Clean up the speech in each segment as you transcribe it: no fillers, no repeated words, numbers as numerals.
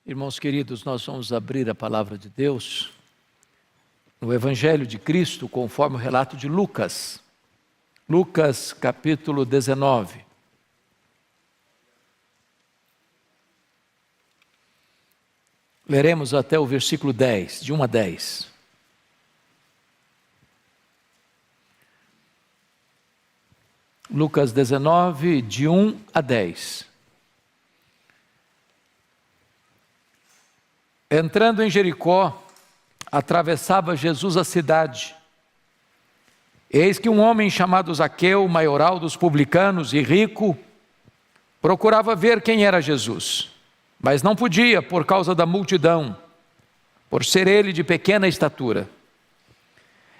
Irmãos queridos, nós vamos abrir a palavra de Deus no Evangelho de Cristo, conforme o relato de Lucas. Lucas capítulo 19. Leremos até o versículo 10, de 1 a 10. Lucas 19, de 1 a 10. Entrando em Jericó, atravessava Jesus a cidade. Eis que um homem chamado Zaqueu, maioral dos publicanos e rico, procurava ver quem era Jesus, mas não podia por causa da multidão, por ser ele de pequena estatura.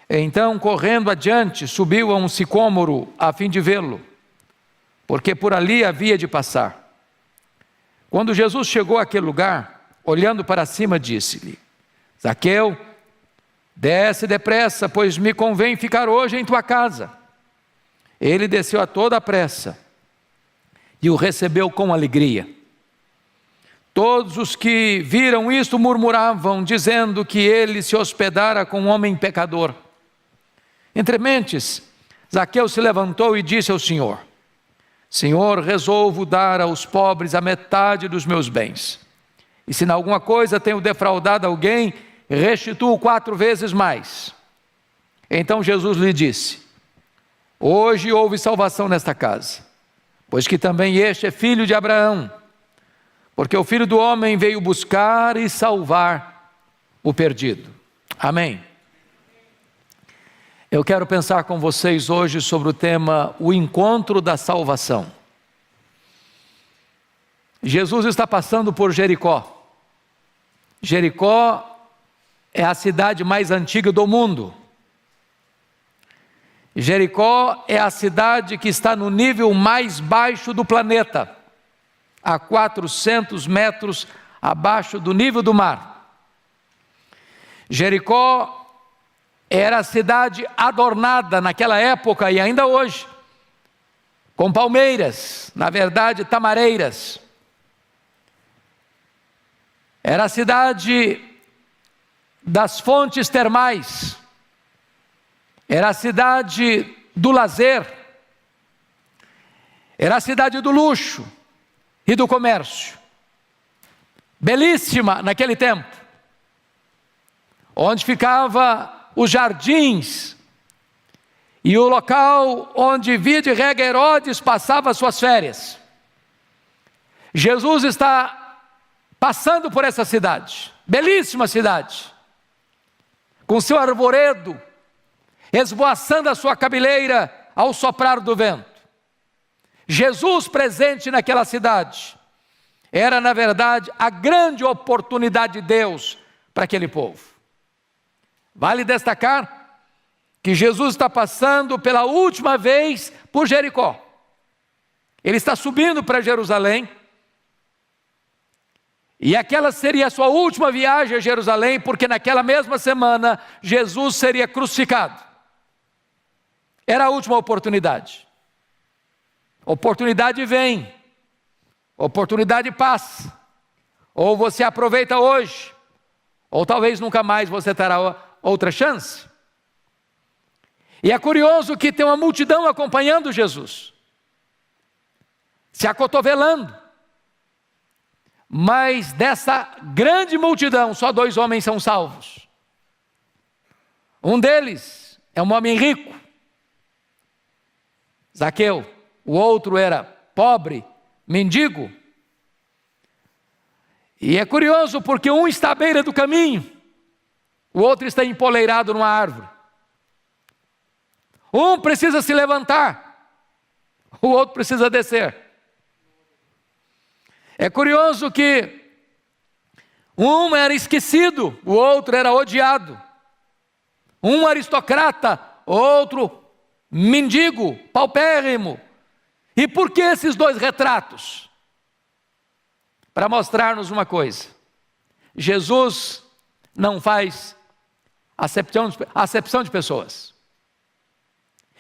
Então, correndo adiante, subiu a um sicômoro a fim de vê-lo, porque por ali havia de passar. Quando Jesus chegou àquele lugar, olhando para cima, disse-lhe: Zaqueu, desce depressa, pois me convém ficar hoje em tua casa. Ele desceu a toda a pressa e o recebeu com alegria. Todos os que viram isto murmuravam, dizendo que ele se hospedara com um homem pecador. Entre mentes, Zaqueu se levantou e disse ao Senhor: Senhor, resolvo dar aos pobres a metade dos meus bens. E se em alguma coisa tenho defraudado alguém, restituo 4 vezes mais. Então Jesus lhe disse: Hoje houve salvação nesta casa, pois que também este é filho de Abraão, porque o Filho do Homem veio buscar e salvar o perdido. Amém. Eu quero pensar com vocês hoje sobre o tema o encontro da salvação. Jesus está passando por Jericó. Jericó é a cidade mais antiga do mundo. Jericó é a cidade que está no nível mais baixo do planeta, a 400 metros abaixo do nível do mar. Jericó era a cidade adornada naquela época e ainda hoje, com palmeiras, na verdade tamareiras. Era a cidade das fontes termais, era a cidade do lazer, era a cidade do luxo e do comércio. Belíssima naquele tempo, onde ficava os jardins e o local onde via de regra Herodes passava suas férias. Jesus está passando por essa cidade, belíssima cidade, com seu arvoredo, esvoaçando a sua cabeleira ao soprar do vento. Jesus presente naquela cidade, era na verdade a grande oportunidade de Deus para aquele povo. Vale destacar que Jesus está passando pela última vez por Jericó. Ele está subindo para Jerusalém, e aquela seria a sua última viagem a Jerusalém, porque naquela mesma semana Jesus seria crucificado. Era a última oportunidade. Oportunidade vem, oportunidade passa. Ou você aproveita hoje, ou talvez nunca mais você terá outra chance. E é curioso que tem uma multidão acompanhando Jesus, se acotovelando. Mas dessa grande multidão, só 2 homens são salvos. Um deles é um homem rico, Zaqueu. O outro era pobre, mendigo. E é curioso porque um está à beira do caminho, o outro está empoleirado numa árvore. Um precisa se levantar, o outro precisa descer. É curioso que um era esquecido, o outro era odiado. Um aristocrata, outro mendigo, paupérrimo. E por que esses 2 retratos? Para mostrar-nos uma coisa: Jesus não faz acepção de pessoas.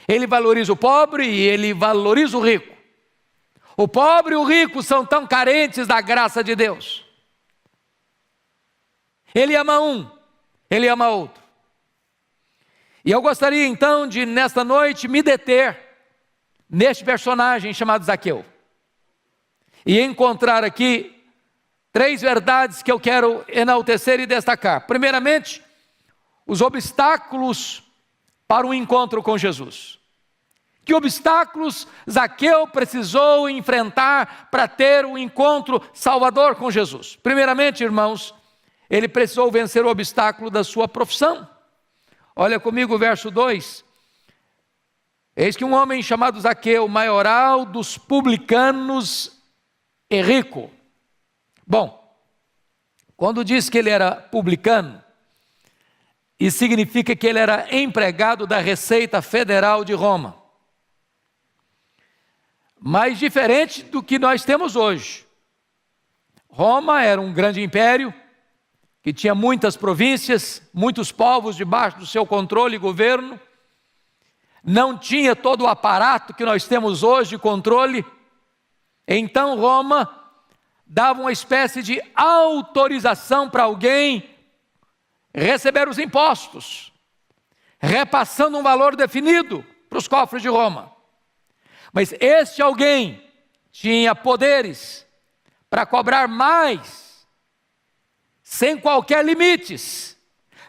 Ele valoriza o pobre e ele valoriza o rico. O pobre e o rico são tão carentes da graça de Deus, Ele ama um, ele ama outro. E eu gostaria então de, nesta noite, me deter neste personagem chamado Zaqueu. E encontrar aqui 3 verdades que eu quero enaltecer e destacar. Primeiramente, os obstáculos para o encontro com Jesus. Que obstáculos Zaqueu precisou enfrentar para ter o encontro salvador com Jesus? Primeiramente, irmãos, ele precisou vencer o obstáculo da sua profissão. Olha comigo o verso 2. Eis que um homem chamado Zaqueu, maioral dos publicanos e rico. Bom, quando diz que ele era publicano, isso significa que ele era empregado da Receita Federal de Roma. Mas diferente do que nós temos hoje. Roma era um grande império, que tinha muitas províncias, muitos povos debaixo do seu controle e governo. Não tinha todo o aparato que nós temos hoje de controle. Então Roma dava uma espécie de autorização para alguém receber os impostos, repassando um valor definido para os cofres de Roma. Mas este alguém tinha poderes para cobrar mais, sem qualquer limites,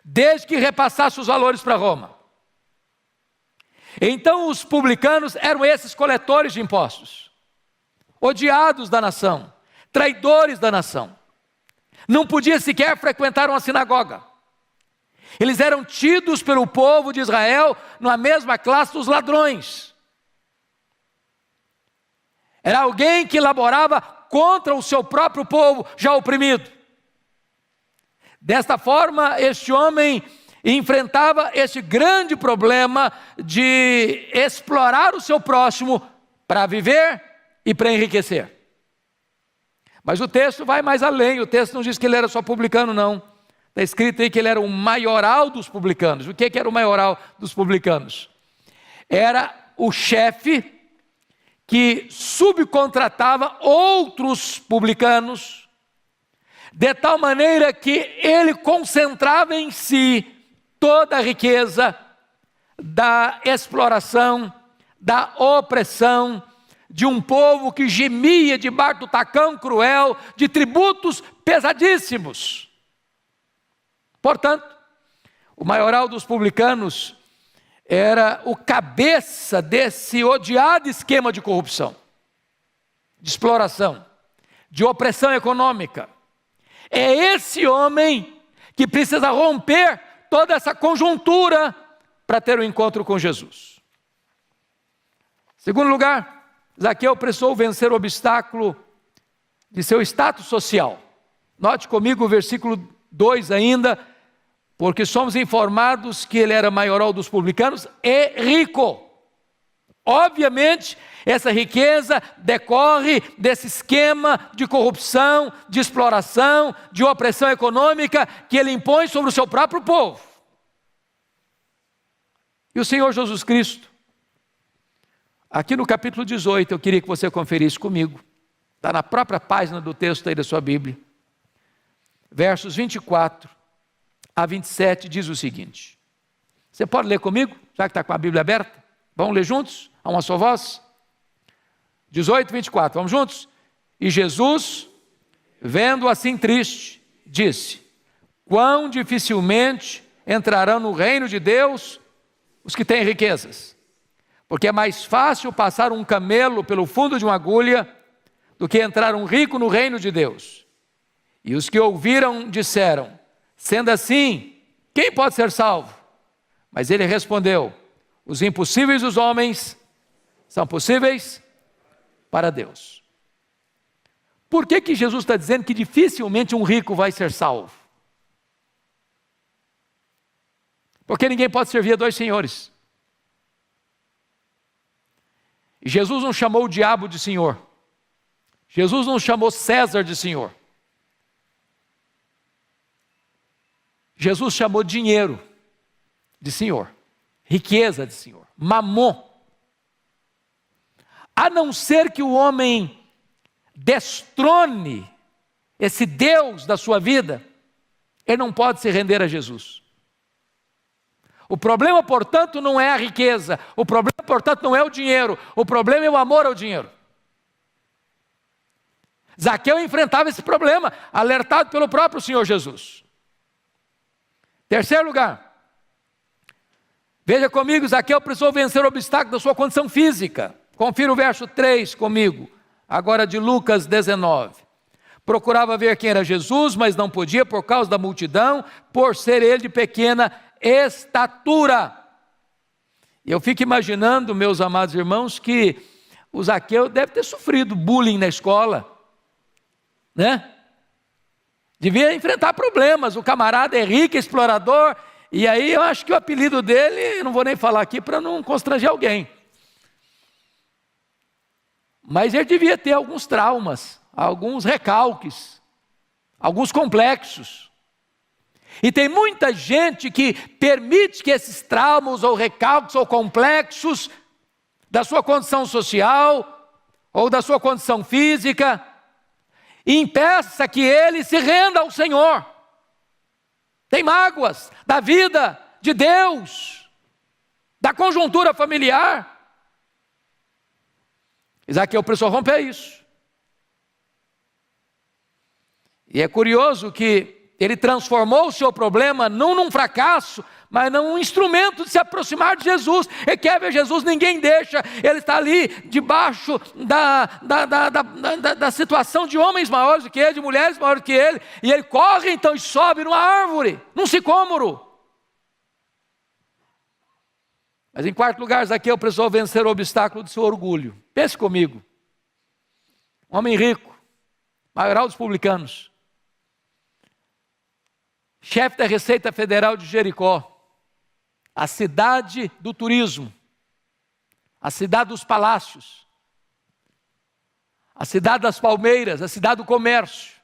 desde que repassasse os valores para Roma. Então os publicanos eram esses coletores de impostos, odiados da nação, traidores da nação. Não podia sequer frequentar uma sinagoga. Eles eram tidos pelo povo de Israel na mesma classe dos ladrões. Era alguém que laborava contra o seu próprio povo, já oprimido. Desta forma, este homem enfrentava este grande problema de explorar o seu próximo para viver e para enriquecer. Mas o texto vai mais além, o texto não diz que ele era só publicano, não. Está escrito aí que ele era o maioral dos publicanos. O que era o maioral dos publicanos? Era o chefe que subcontratava outros publicanos, de tal maneira que ele concentrava em si toda a riqueza da exploração, da opressão, de um povo que gemia debaixo do tacão cruel, de tributos pesadíssimos. Portanto, o maioral dos publicanos era o cabeça desse odiado esquema de corrupção, de exploração, de opressão econômica. É esse homem que precisa romper toda essa conjuntura para ter um encontro com Jesus. Segundo lugar, Zaqueu precisou vencer o obstáculo de seu status social. Note comigo o versículo 2 ainda, porque somos informados que ele era maioral dos publicanos e rico. Obviamente, essa riqueza decorre desse esquema de corrupção, de exploração, de opressão econômica que ele impõe sobre o seu próprio povo. E o Senhor Jesus Cristo, aqui no capítulo 18, eu queria que você conferisse comigo, está na própria página do texto aí da sua Bíblia, versos 24 a 27, diz o seguinte. Você pode ler comigo, já que está com a Bíblia aberta? Vamos ler juntos, a uma só voz? 18, 24, vamos juntos? E Jesus, vendo assim triste, disse: quão dificilmente entrarão no reino de Deus os que têm riquezas, porque é mais fácil passar um camelo pelo fundo de uma agulha do que entrar um rico no reino de Deus. E os que ouviram disseram: sendo assim, quem pode ser salvo? Mas ele respondeu: os impossíveis dos homens são possíveis para Deus. Por que Jesus está dizendo que dificilmente um rico vai ser salvo? Porque ninguém pode servir a 2 senhores. E Jesus não chamou o diabo de senhor. Jesus não chamou César de senhor. Jesus chamou dinheiro de senhor, riqueza de senhor, mamon. A não ser que o homem destrone esse Deus da sua vida, ele não pode se render a Jesus. O problema, portanto, não é a riqueza. O problema, portanto, não é o dinheiro. O problema é o amor ao dinheiro. Zaqueu enfrentava esse problema, alertado pelo próprio Senhor Jesus. Terceiro lugar. Veja comigo, Zaqueu precisou vencer o obstáculo da sua condição física. Confira o verso 3 comigo, agora de Lucas 19. Procurava ver quem era Jesus, mas não podia por causa da multidão, por ser ele de pequena estatura. Eu fico imaginando, meus amados irmãos, que o Zaqueu deve ter sofrido bullying na escola, né? Devia enfrentar problemas. O camarada é rico, explorador, e aí eu acho que o apelido dele, não vou nem falar aqui para não constranger alguém, mas ele devia ter alguns traumas, alguns recalques, alguns complexos. E tem muita gente que permite que esses traumas ou recalques ou complexos da sua condição social ou da sua condição física impeça que ele se renda ao Senhor. Tem mágoas da vida, de Deus, da conjuntura familiar. Zaqueu precisou romper isso. E é curioso que ele transformou o seu problema não num fracasso, mas num instrumento de se aproximar de Jesus. Ele quer ver Jesus, ninguém deixa. Ele está ali debaixo da situação de homens maiores do que ele, de mulheres maiores do que ele. E ele corre então e sobe numa árvore, num sicômoro. Mas em quarto lugar, Zaqueu precisou vencer o obstáculo do seu orgulho. Pense comigo. Um homem rico, maioral dos publicanos, chefe da Receita Federal de Jericó, a cidade do turismo, a cidade dos palácios, a cidade das palmeiras, a cidade do comércio,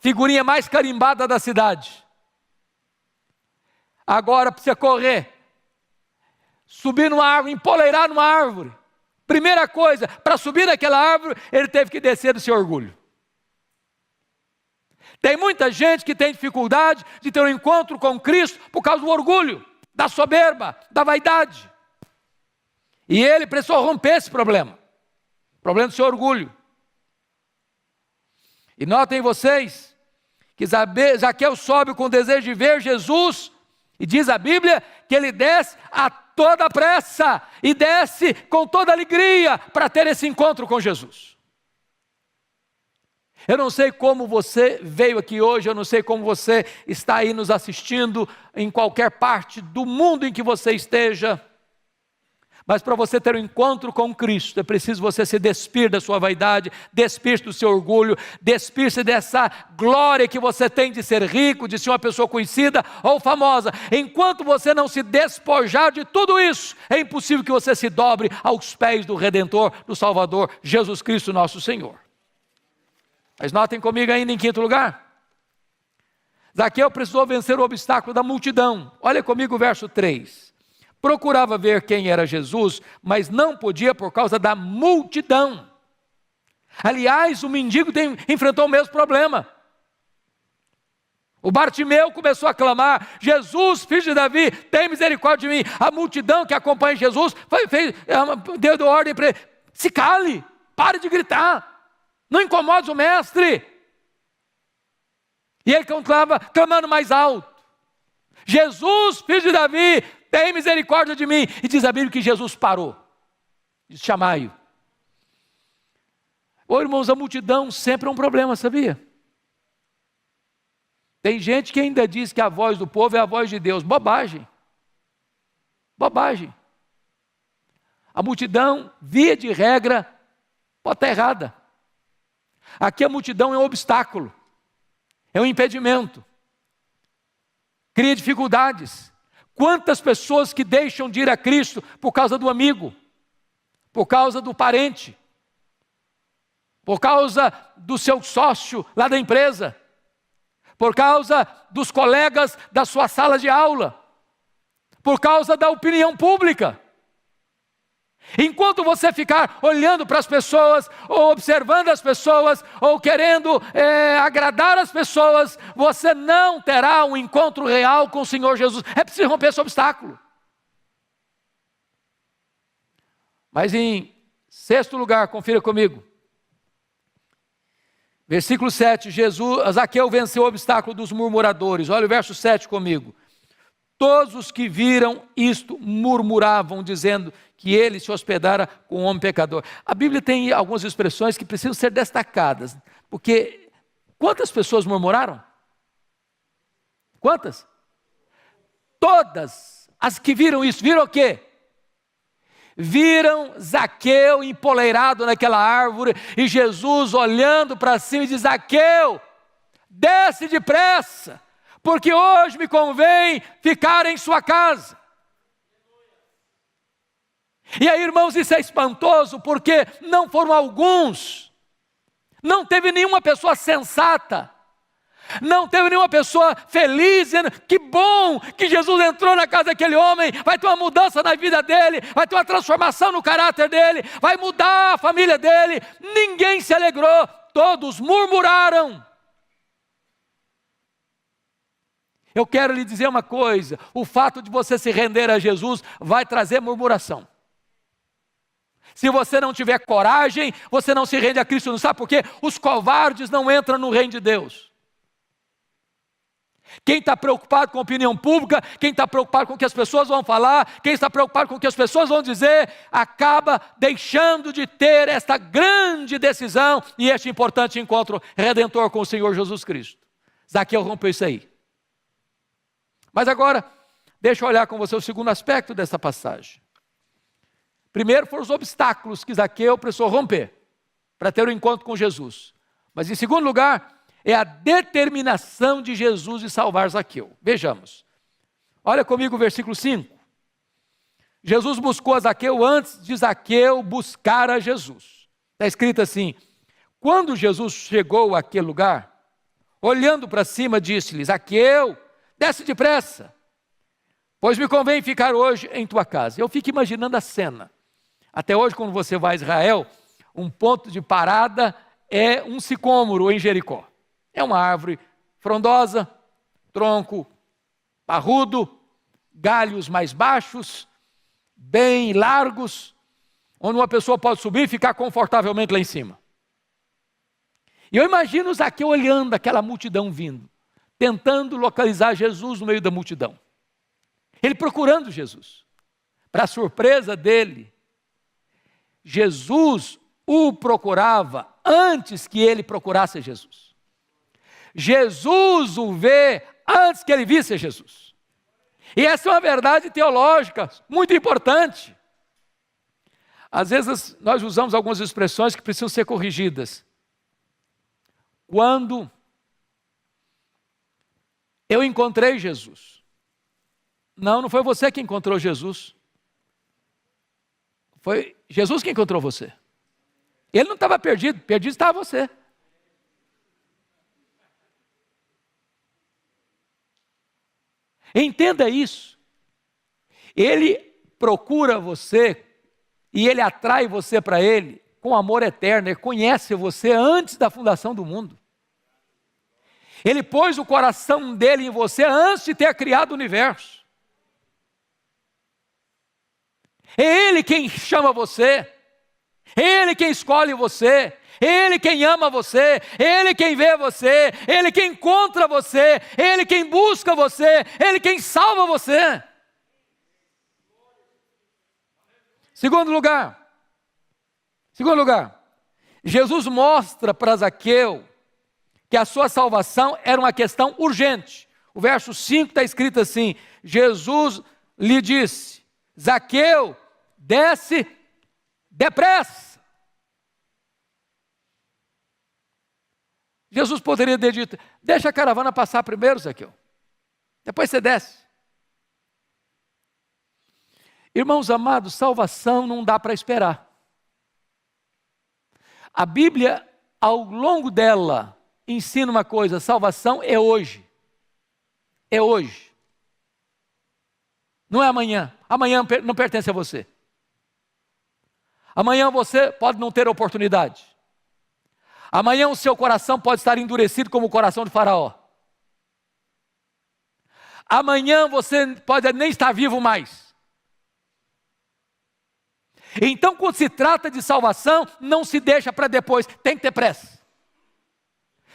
figurinha mais carimbada da cidade. Agora precisa correr, subir numa árvore, empoleirar numa árvore. Primeira coisa, para subir naquela árvore, ele teve que descer do seu orgulho. Tem muita gente que tem dificuldade de ter um encontro com Cristo por causa do orgulho, da soberba, da vaidade. E ele precisou romper esse problema. O problema do seu orgulho. E notem vocês que Zaqueu sobe com o desejo de ver Jesus, e diz a Bíblia que ele desce a toda pressa, e desce com toda alegria para ter esse encontro com Jesus. Eu não sei como você veio aqui hoje, eu não sei como você está aí nos assistindo, em qualquer parte do mundo em que você esteja, mas para você ter um encontro com Cristo, é preciso você se despir da sua vaidade, despir-se do seu orgulho, despir-se dessa glória que você tem de ser rico, de ser uma pessoa conhecida ou famosa. Enquanto você não se despojar de tudo isso, é impossível que você se dobre aos pés do Redentor, do Salvador, Jesus Cristo nosso Senhor. Mas notem comigo ainda em quinto lugar. Zaqueu precisou vencer o obstáculo da multidão. Olha comigo o verso 3. Procurava ver quem era Jesus, mas não podia por causa da multidão. Aliás, o mendigo enfrentou o mesmo problema. O Bartimeu começou a clamar: Jesus, filho de Davi, tem misericórdia de mim. A multidão que acompanha Jesus deu ordem para ele: se cale, pare de gritar. Não incomode o mestre. E ele continuava clamando mais alto: Jesus, filho de Davi, tem misericórdia de mim. E diz a Bíblia que Jesus parou. Diz: chamai-o. Ô irmãos, a multidão sempre é um problema, sabia? Tem gente que ainda diz que a voz do povo é a voz de Deus. Bobagem. Bobagem. A multidão, via de regra, pode estar errada. Aqui a multidão é um obstáculo, é um impedimento, cria dificuldades. Quantas pessoas que deixam de ir a Cristo por causa do amigo, por causa do parente, por causa do seu sócio lá da empresa, por causa dos colegas da sua sala de aula, por causa da opinião pública. Enquanto você ficar olhando para as pessoas, ou observando as pessoas, ou querendo agradar as pessoas, você não terá um encontro real com o Senhor Jesus. É preciso romper esse obstáculo. Mas em sexto lugar, confira comigo. Versículo 7, Zaqueu venceu o obstáculo dos murmuradores. Olha o verso 7 comigo. Todos os que viram isto murmuravam, dizendo que ele se hospedara com um homem pecador. A Bíblia tem algumas expressões que precisam ser destacadas, porque quantas pessoas murmuraram? Quantas? Todas as que viram isso, viram o quê? Viram Zaqueu empoleirado naquela árvore, e Jesus olhando para cima e diz: Zaqueu, desce depressa, porque hoje me convém ficar em sua casa. E aí, irmãos, isso é espantoso, porque não foram alguns, não teve nenhuma pessoa sensata, não teve nenhuma pessoa feliz, dizendo: que bom que Jesus entrou na casa daquele homem, vai ter uma mudança na vida dele, vai ter uma transformação no caráter dele, vai mudar a família dele. Ninguém se alegrou, todos murmuraram. Eu quero lhe dizer uma coisa: o fato de você se render a Jesus vai trazer murmuração. Se você não tiver coragem, você não se rende a Cristo. Não sabe por quê? Os covardes não entram no reino de Deus. Quem está preocupado com a opinião pública, quem está preocupado com o que as pessoas vão falar, quem está preocupado com o que as pessoas vão dizer, acaba deixando de ter esta grande decisão e este importante encontro redentor com o Senhor Jesus Cristo. Zaqueu rompeu isso aí. Mas agora, deixa eu olhar com você o segundo aspecto dessa passagem. Primeiro foram os obstáculos que Zaqueu precisou romper para ter um encontro com Jesus. Mas em segundo lugar, é a determinação de Jesus de salvar Zaqueu. Vejamos. Olha comigo o versículo 5. Jesus buscou a Zaqueu antes de Zaqueu buscar a Jesus. Está escrito assim: quando Jesus chegou àquele lugar, olhando para cima, disse-lhe: Zaqueu, desce depressa, pois me convém ficar hoje em tua casa. Eu fico imaginando a cena. Até hoje, quando você vai a Israel, um ponto de parada é um sicômoro em Jericó. É uma árvore frondosa, tronco parrudo, galhos mais baixos, bem largos, onde uma pessoa pode subir e ficar confortavelmente lá em cima. E eu imagino Zaqueu olhando aquela multidão vindo, tentando localizar Jesus no meio da multidão. Ele procurando Jesus. Para a surpresa dele, Jesus o procurava antes que ele procurasse Jesus. Jesus o vê antes que ele visse Jesus. E essa é uma verdade teológica muito importante. Às vezes nós usamos algumas expressões que precisam ser corrigidas. Quando eu encontrei Jesus. Não foi você que encontrou Jesus. Foi Jesus que encontrou você. Ele não estava perdido, perdido estava você. Entenda isso. Ele procura você e ele atrai você para ele com amor eterno. Ele conhece você antes da fundação do mundo. Ele pôs o coração dele em você antes de ter criado o universo. É Ele quem chama você, é Ele quem escolhe você, é Ele quem ama você, é Ele quem vê você, é Ele quem encontra você, é Ele quem busca você, é Ele quem salva você. Segundo lugar, Jesus mostra para Zaqueu que a sua salvação era uma questão urgente. O verso 5 está escrito assim: Jesus lhe disse: Zaqueu, desce depressa. Jesus poderia ter dito: deixa a caravana passar primeiro, Zaqueu, depois você desce. Irmãos amados, salvação não dá para esperar. A Bíblia, ao longo dela, ensina uma coisa: salvação é hoje. É hoje. Não é amanhã. Amanhã não pertence a você. Amanhã você pode não ter oportunidade. Amanhã o seu coração pode estar endurecido como o coração de Faraó. Amanhã você pode nem estar vivo mais. Então, quando se trata de salvação, não se deixa para depois, tem que ter pressa.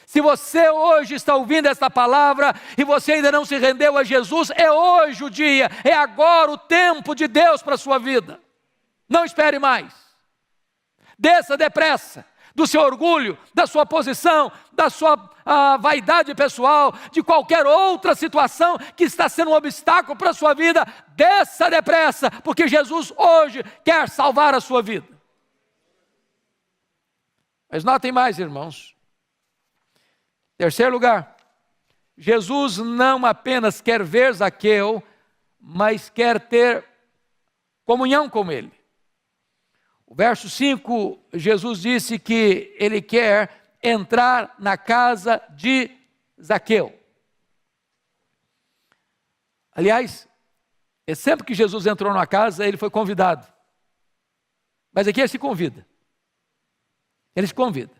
Se você hoje está ouvindo esta palavra e você ainda não se rendeu a Jesus, é hoje o dia, é agora o tempo de Deus para a sua vida. Não espere mais. Desça depressa do seu orgulho, da sua posição, da sua vaidade pessoal, de qualquer outra situação que está sendo um obstáculo para a sua vida. Desça depressa, porque Jesus hoje quer salvar a sua vida. Mas notem mais, irmãos. Terceiro lugar, Jesus não apenas quer ver Zaqueu, mas quer ter comunhão com ele. O verso 5, Jesus disse que ele quer entrar na casa de Zaqueu. Aliás, sempre que Jesus entrou na casa, ele foi convidado. Mas aqui ele se convida. Ele se convida.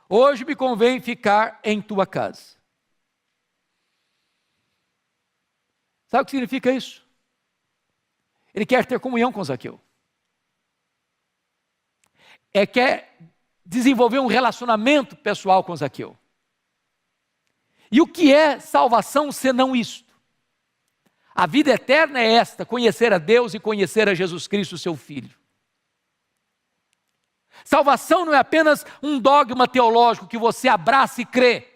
Hoje me convém ficar em tua casa. Sabe o que significa isso? Ele quer ter comunhão com Zaqueu. Quer desenvolver um relacionamento pessoal com Zaqueu. E o que é salvação senão isto? A vida eterna é esta, conhecer a Deus e conhecer a Jesus Cristo, seu Filho. Salvação não é apenas um dogma teológico que você abraça e crê.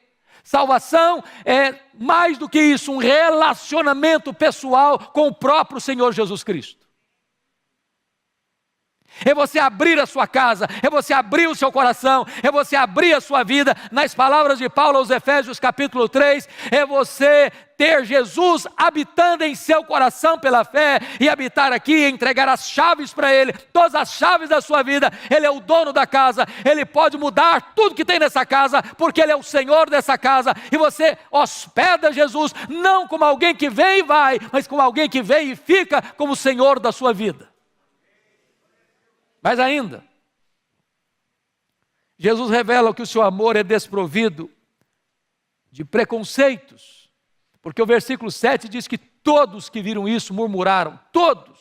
Salvação é mais do que isso, um relacionamento pessoal com o próprio Senhor Jesus Cristo. É você abrir a sua casa, é você abrir o seu coração, é você abrir a sua vida. Nas palavras de Paulo aos Efésios capítulo 3, é você ter Jesus habitando em seu coração pela fé, e habitar aqui, entregar as chaves para Ele, todas as chaves da sua vida. Ele é o dono da casa, Ele pode mudar tudo que tem nessa casa, porque Ele é o Senhor dessa casa, e você hospeda Jesus, não como alguém que vem e vai, mas como alguém que vem e fica como o Senhor da sua vida. Mas ainda, Jesus revela que o seu amor é desprovido de preconceitos, porque o versículo 7 diz que todos que viram isso murmuraram, todos.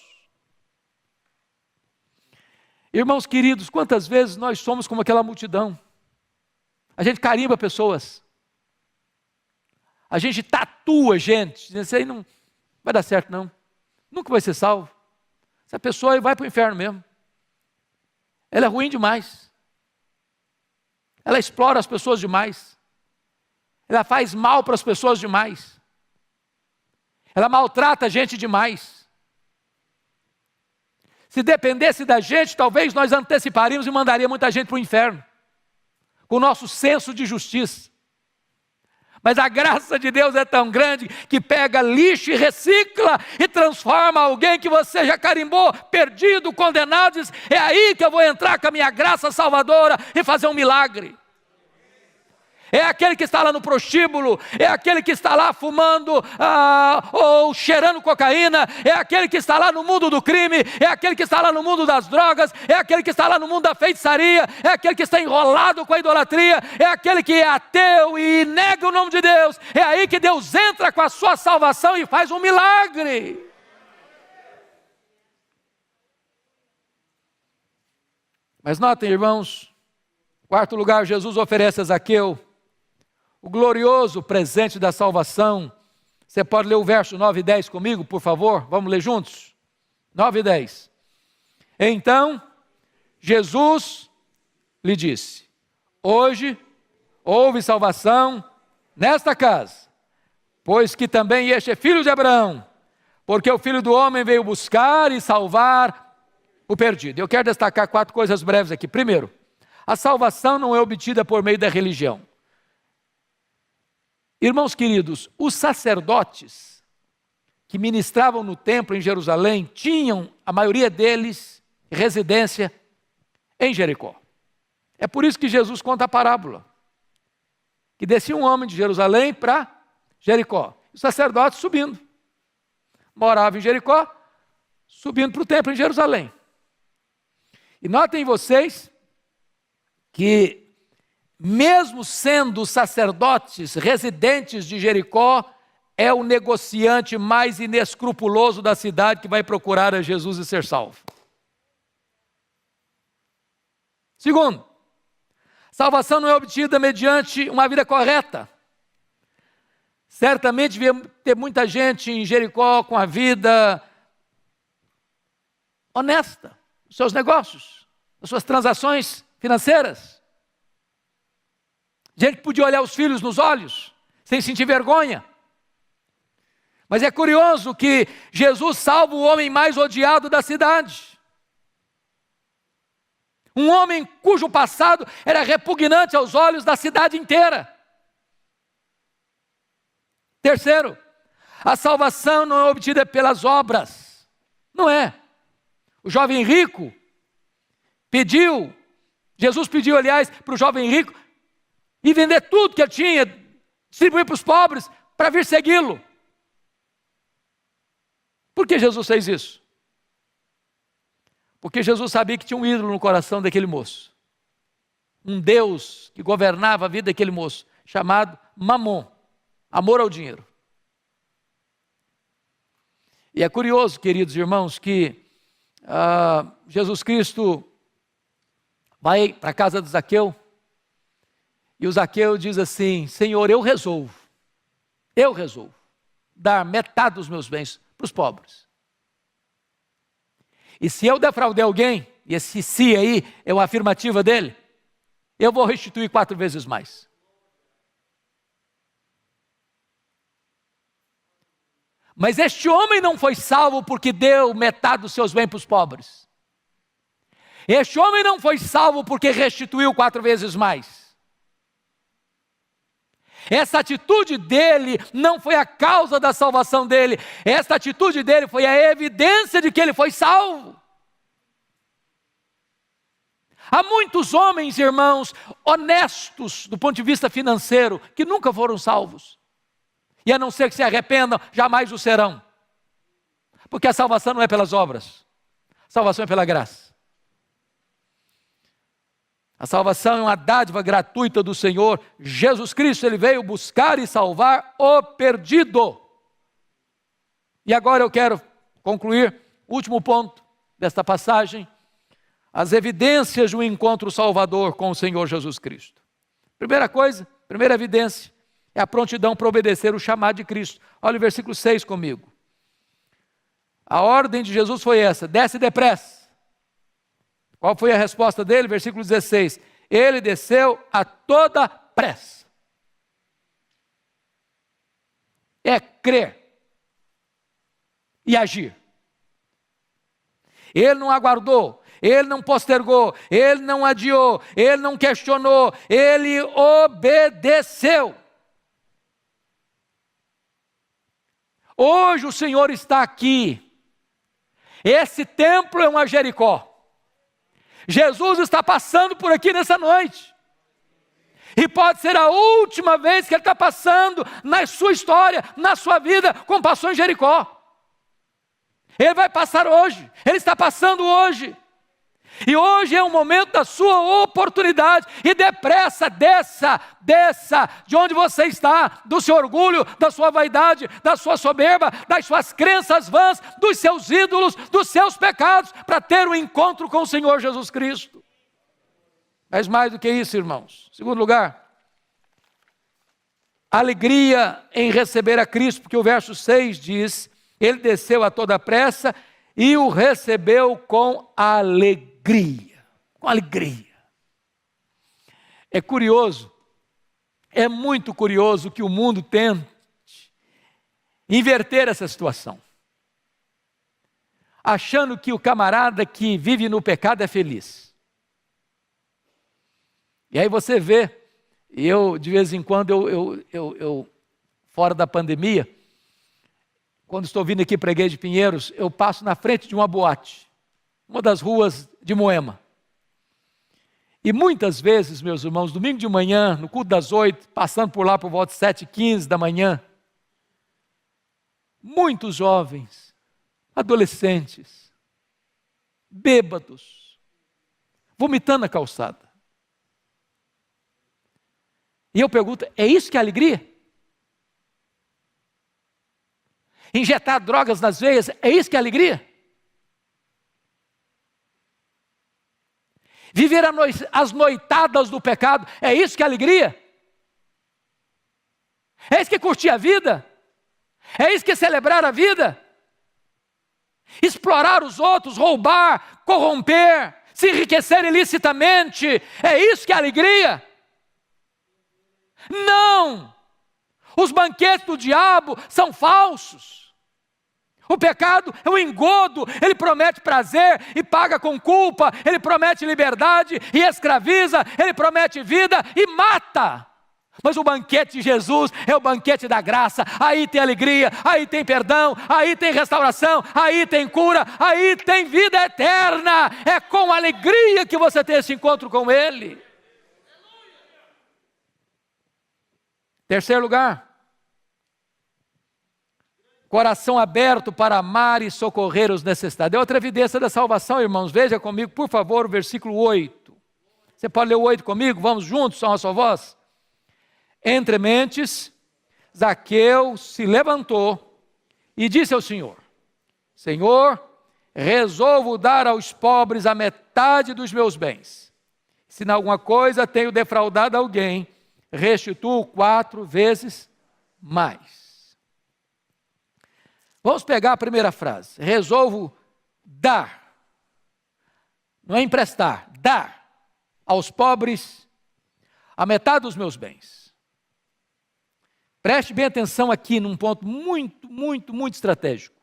Irmãos queridos, quantas vezes nós somos como aquela multidão? A gente carimba pessoas, a gente tatua gente, dizendo, isso aí não vai dar certo não, nunca vai ser salvo, essa pessoa aí vai para o inferno mesmo. Ela é ruim demais. Ela explora as pessoas demais. Ela faz mal para as pessoas demais. Ela maltrata a gente demais. Se dependesse da gente, talvez nós anteciparíamos e mandaríamos muita gente para o inferno, com o nosso senso de justiça. Mas a graça de Deus é tão grande que pega lixo e recicla e transforma alguém que você já carimbou, perdido, condenado. Diz, é aí que eu vou entrar com a minha graça salvadora e fazer um milagre. É aquele que está lá no prostíbulo, é aquele que está lá fumando ou cheirando cocaína, é aquele que está lá no mundo do crime, é aquele que está lá no mundo das drogas, é aquele que está lá no mundo da feitiçaria, é aquele que está enrolado com a idolatria, é aquele que é ateu e nega o nome de Deus. É aí que Deus entra com a sua salvação e faz um milagre. Mas notem, irmãos, quarto lugar, Jesus oferece a Zaqueu o glorioso presente da salvação. Você pode ler o verso 9 e 10 comigo, por favor? Vamos ler juntos? 9 e 10. Então, Jesus lhe disse, hoje houve salvação nesta casa, pois que também este é filho de Abraão, porque o Filho do Homem veio buscar e salvar o perdido. Eu quero destacar 4 coisas breves aqui. Primeiro, a salvação não é obtida por meio da religião. Irmãos queridos, os sacerdotes que ministravam no templo em Jerusalém tinham, a maioria deles, residência em Jericó. É por isso que Jesus conta a parábola, que descia um homem de Jerusalém para Jericó, os sacerdotes subindo, moravam em Jericó, subindo para o templo em Jerusalém. E notem vocês que, mesmo sendo sacerdotes residentes de Jericó, é o negociante mais inescrupuloso da cidade que vai procurar a Jesus e ser salvo. Segundo, salvação não é obtida mediante uma vida correta. Certamente devia ter muita gente em Jericó com a vida honesta, os seus negócios, as suas transações financeiras. Gente que podia olhar os filhos nos olhos, sem sentir vergonha. Mas é curioso que Jesus salva o homem mais odiado da cidade. Um homem cujo passado era repugnante aos olhos da cidade inteira. Terceiro, a salvação não é obtida pelas obras. Não é. O jovem rico pediu, Jesus pediu, aliás, para o jovem rico ir vender tudo que ele tinha, distribuir para os pobres, para vir segui-lo. Por que Jesus fez isso? Porque Jesus sabia que tinha um ídolo no coração daquele moço. Um Deus que governava a vida daquele moço, chamado Mamon, amor ao dinheiro. E é curioso, queridos irmãos, que Jesus Cristo vai para a casa de Zaqueu, e o Zaqueu diz assim: Senhor, eu resolvo dar metade dos meus bens para os pobres. E se eu defraudei alguém, e esse se aí é uma afirmativa dele, eu vou restituir 4 vezes mais. Mas este homem não foi salvo porque deu metade dos seus bens para os pobres. Este homem não foi salvo porque restituiu 4 vezes mais. Essa atitude dele não foi a causa da salvação dele. Essa atitude dele foi a evidência de que ele foi salvo. Há muitos homens, irmãos, honestos do ponto de vista financeiro, que nunca foram salvos. E a não ser que se arrependam, jamais o serão. Porque a salvação não é pelas obras. A salvação é pela graça. A salvação é uma dádiva gratuita do Senhor. Jesus Cristo, Ele veio buscar e salvar o perdido. E agora eu quero concluir o último ponto desta passagem. As evidências de um encontro salvador com o Senhor Jesus Cristo. Primeira evidência, é a prontidão para obedecer o chamado de Cristo. Olha o versículo 6 comigo. A ordem de Jesus foi essa: desce depressa. Qual foi a resposta dele? Versículo 16. Ele desceu a toda pressa. É crer e agir. Ele não aguardou, ele não postergou, ele não adiou, ele não questionou, ele obedeceu. Hoje o Senhor está aqui. Esse templo é uma Jericó. Jesus está passando por aqui nessa noite. E pode ser a última vez que Ele está passando na sua história, na sua vida, como passou em Jericó. Ele vai passar hoje. Ele está passando hoje. E hoje é o momento da sua oportunidade. E depressa, desça de onde você está, do seu orgulho, da sua vaidade, da sua soberba, das suas crenças vãs, dos seus ídolos, dos seus pecados, para ter um encontro com o Senhor Jesus Cristo. Mas mais do que isso, irmãos. Segundo lugar, alegria em receber a Cristo, porque o verso 6 diz: Ele desceu a toda pressa e o recebeu com alegria. Com alegria. É curioso, é muito curioso que o mundo tente inverter essa situação, achando que o camarada que vive no pecado é feliz. E aí você vê, e eu de vez em quando, eu fora da pandemia, quando estou vindo aqui para a Igreja de Pinheiros, eu passo na frente de uma boate, uma das ruas de Moema. E muitas vezes, meus irmãos, domingo de manhã, no culto das 8, passando por lá por volta de 7h15 da manhã, muitos jovens, adolescentes, bêbados, vomitando na calçada. E eu pergunto, é isso que é alegria? Injetar drogas nas veias, é isso que é alegria? Viver as noitadas do pecado, é isso que é alegria? É isso que é curtir a vida? É isso que é celebrar a vida? Explorar os outros, roubar, corromper, se enriquecer ilicitamente, é isso que é alegria? Não! Os banquetes do diabo são falsos. O pecado é um engodo, ele promete prazer e paga com culpa, ele promete liberdade e escraviza, ele promete vida e mata. Mas o banquete de Jesus é o banquete da graça, aí tem alegria, aí tem perdão, aí tem restauração, aí tem cura, aí tem vida eterna. É com alegria que você tem esse encontro com Ele. Terceiro lugar, coração aberto para amar e socorrer os necessitados. É outra evidência da salvação, irmãos. Veja comigo, por favor, o versículo 8. Você pode ler o 8 comigo? Vamos juntos, só a sua voz. Entre mentes, Zaqueu se levantou e disse ao Senhor: Senhor, resolvo dar aos pobres a metade dos meus bens. Se em alguma coisa tenho defraudado alguém, restituo 4 vezes mais. Vamos pegar a primeira frase. Resolvo dar. Não é emprestar, dar aos pobres a metade dos meus bens. Preste bem atenção aqui num ponto muito estratégico.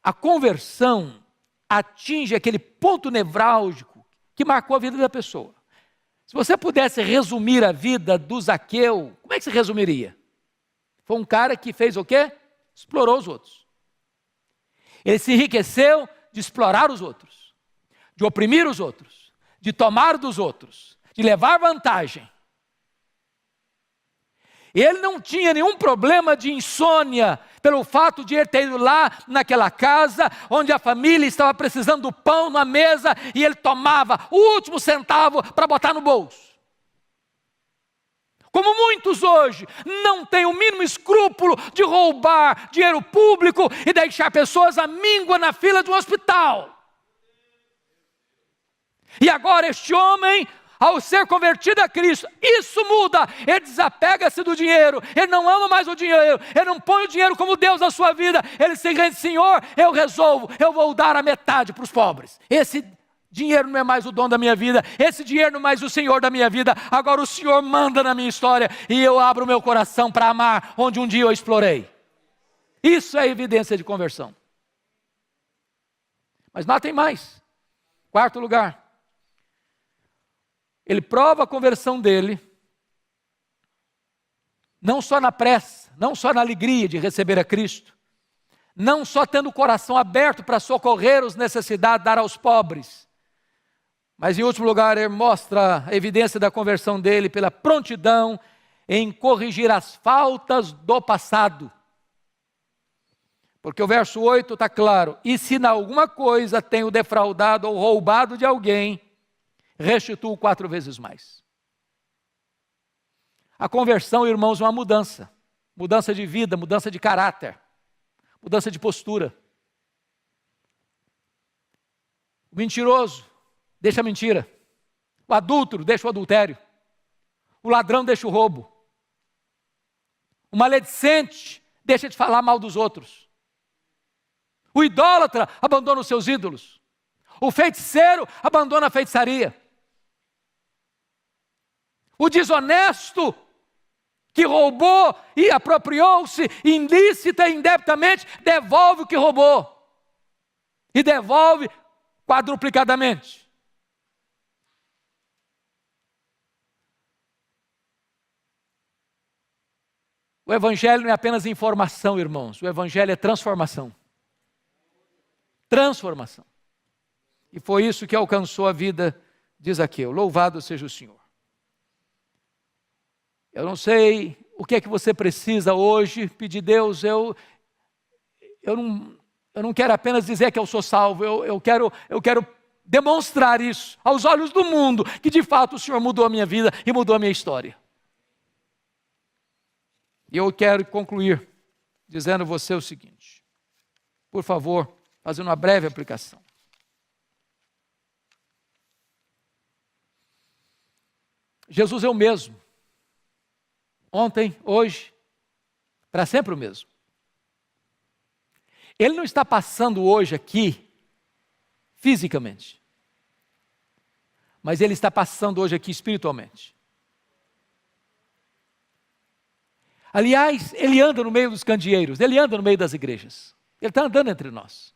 A conversão atinge aquele ponto nevrálgico que marcou a vida da pessoa. Se você pudesse resumir a vida do Zaqueu, como é que se resumiria? Foi um cara que fez o quê? Explorou os outros. Ele se enriqueceu de explorar os outros, de oprimir os outros, de tomar dos outros, de levar vantagem. Ele não tinha nenhum problema de insônia pelo fato de ele ter ido lá naquela casa onde a família estava precisando do pão na mesa e ele tomava o último centavo para botar no bolso. Como muitos hoje não têm o mínimo escrúpulo de roubar dinheiro público e deixar pessoas à míngua na fila de um hospital. E agora este homem, ao ser convertido a Cristo, isso muda, ele desapega-se do dinheiro, ele não ama mais o dinheiro, ele não põe o dinheiro como Deus na sua vida, ele se rende: Senhor, eu resolvo, eu vou dar a metade para os pobres. Esse dinheiro não é mais o dono da minha vida, esse dinheiro não é mais o Senhor da minha vida, agora o Senhor manda na minha história e eu abro o meu coração para amar onde um dia eu explorei. Isso é evidência de conversão. Mas lá tem mais. Quarto lugar. Ele prova a conversão dele, não só na pressa, não só na alegria de receber a Cristo, não só tendo o coração aberto para socorrer os necessitados, dar aos pobres, mas em último lugar ele mostra a evidência da conversão dele pela prontidão em corrigir as faltas do passado. Porque o verso 8 está claro: e se em alguma coisa tenho defraudado ou roubado de alguém, restituo 4 vezes mais. A conversão, irmãos, é uma mudança. Mudança de vida, mudança de caráter, mudança de postura. O mentiroso deixa a mentira. O adúltero deixa o adultério. O ladrão deixa o roubo. O maledicente deixa de falar mal dos outros. O idólatra abandona os seus ídolos. O feiticeiro abandona a feitiçaria. O desonesto que roubou e apropriou-se ilícita e indebitamente, devolve o que roubou. E devolve quadruplicadamente. O Evangelho não é apenas informação, irmãos. O Evangelho é transformação. Transformação. E foi isso que alcançou a vida de Zaqueu. Louvado seja o Senhor. Eu não sei o que é que você precisa hoje pedir: Deus, eu não quero apenas dizer que eu sou salvo, eu quero demonstrar isso aos olhos do mundo, que de fato o Senhor mudou a minha vida e mudou a minha história. E eu quero concluir dizendo a você o seguinte, por favor, fazendo uma breve aplicação. Jesus é o mesmo, ontem, hoje, para sempre o mesmo. Ele não está passando hoje aqui, fisicamente, mas Ele está passando hoje aqui espiritualmente. Aliás, Ele anda no meio dos candeeiros, Ele anda no meio das igrejas, Ele está andando entre nós.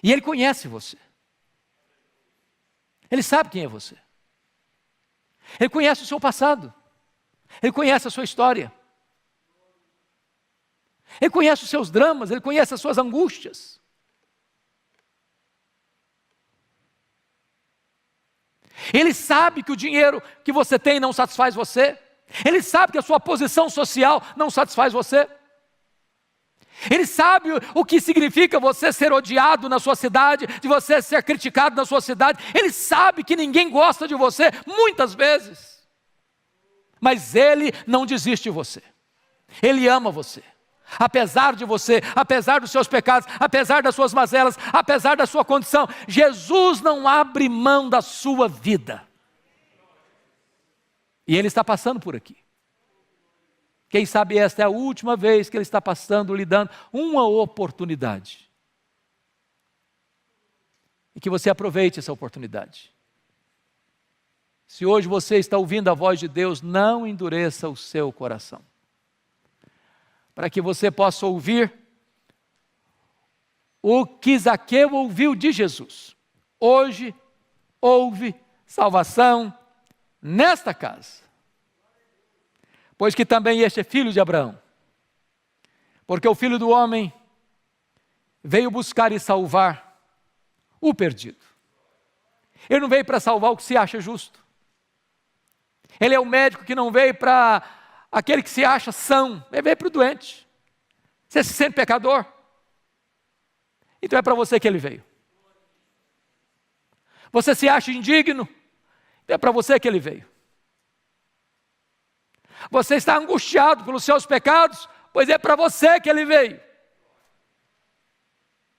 E Ele conhece você. Ele sabe quem é você. Ele conhece o seu passado. Ele conhece a sua história. Ele conhece os seus dramas, Ele conhece as suas angústias. Ele sabe que o dinheiro que você tem não satisfaz você. Ele sabe que a sua posição social não satisfaz você. Ele sabe o que significa você ser odiado na sua cidade, de você ser criticado na sua cidade. Ele sabe que ninguém gosta de você, muitas vezes. Mas Ele não desiste de você. Ele ama você. Apesar de você, apesar dos seus pecados, apesar das suas mazelas, apesar da sua condição, Jesus não abre mão da sua vida. E Ele está passando por aqui. Quem sabe esta é a última vez que Ele está passando, lhe dando uma oportunidade. E que você aproveite essa oportunidade. Se hoje você está ouvindo a voz de Deus, não endureça o seu coração. Para que você possa ouvir o que Zaqueu ouviu de Jesus. Hoje houve salvação nesta casa. Pois que também este é filho de Abraão. Porque o Filho do Homem veio buscar e salvar o perdido. Ele não veio para salvar o que se acha justo. Ele é o médico que não veio para aquele que se acha são. Ele veio para o doente. Você se sente pecador? Então é para você que Ele veio. Você se acha indigno? Então é para você que Ele veio. Você está angustiado pelos seus pecados? Pois é para você que Ele veio.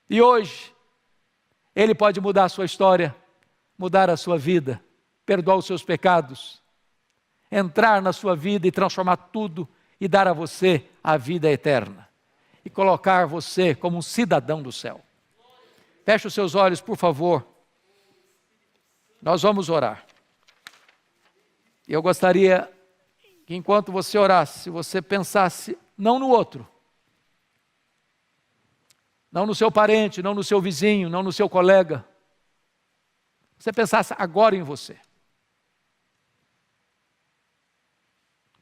E hoje, Ele pode mudar a sua história, mudar a sua vida, perdoar os seus pecados, entrar na sua vida e transformar tudo e dar a você a vida eterna. E colocar você como um cidadão do céu. Feche os seus olhos, por favor. Nós vamos orar. E eu gostaria que enquanto você orasse, você pensasse não no outro, não no seu parente, não no seu vizinho, não no seu colega. Você pensasse agora em você.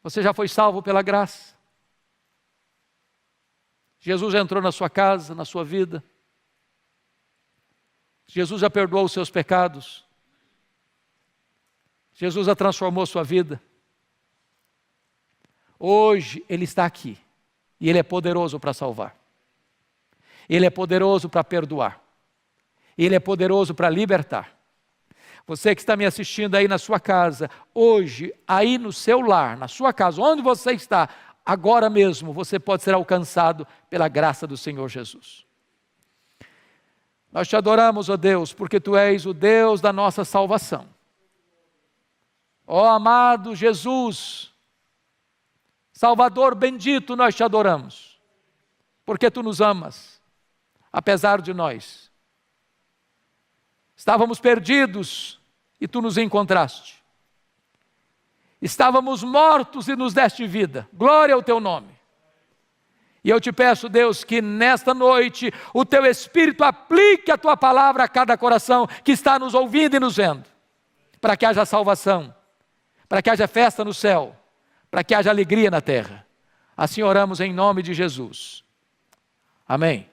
Você já foi salvo pela graça. Jesus entrou na sua casa, na sua vida. Jesus já perdoou os seus pecados. Jesus já transformou sua vida. Hoje Ele está aqui. E Ele é poderoso para salvar. Ele é poderoso para perdoar. Ele é poderoso para libertar. Você que está me assistindo aí na sua casa, hoje, aí no seu lar, na sua casa, onde você está, agora mesmo, você pode ser alcançado pela graça do Senhor Jesus. Nós te adoramos, ó Deus, porque Tu és o Deus da nossa salvação. Ó amado Jesus, Salvador bendito, nós te adoramos, porque Tu nos amas, apesar de nós. Estávamos perdidos e Tu nos encontraste. Estávamos mortos e nos deste vida. Glória ao Teu nome. E eu te peço, Deus, que nesta noite o Teu Espírito aplique a Tua palavra a cada coração que está nos ouvindo e nos vendo, para que haja salvação, para que haja festa no céu, para que haja alegria na terra. Assim oramos em nome de Jesus. Amém.